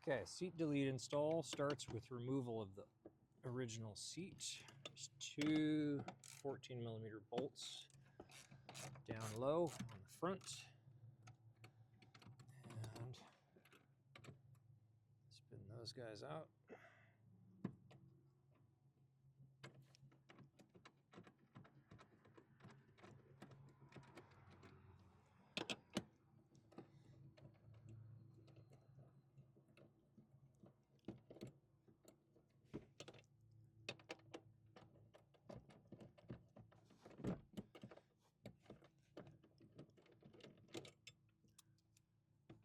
Okay, seat delete install starts with removal of the original seat. There's two 14mm bolts down low on the front. And spin those guys out.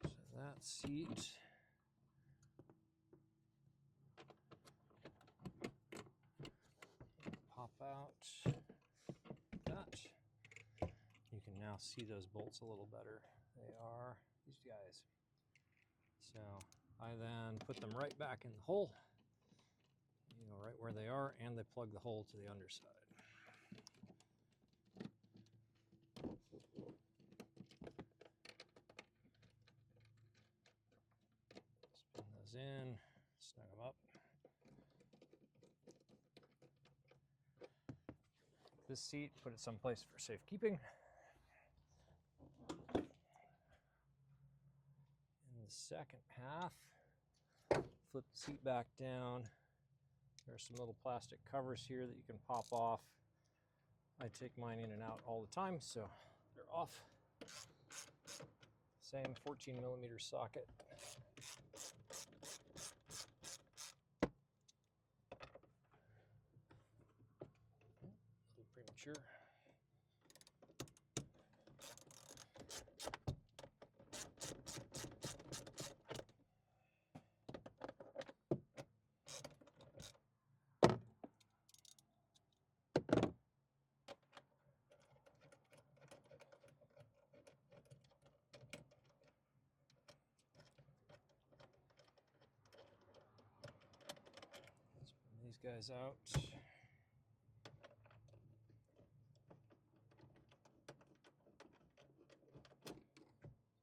So that seat pop out that. You can now see those bolts a little better. They are these guys. So I then put them right back in the hole, right where they are, and they plug the hole to the underside. Spin those in, snug them up. This seat, put it someplace for safekeeping. In the second half, flip the seat back down. There are some little plastic covers here that you can pop off. I take mine in and out all the time, so they're off. Same 14mm socket. A little premature. These guys out.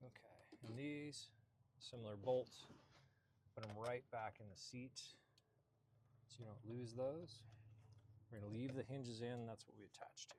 Okay, and these similar bolts, put them right back in the seat so you don't lose those. We're going to leave the hinges in, that's what we attach to.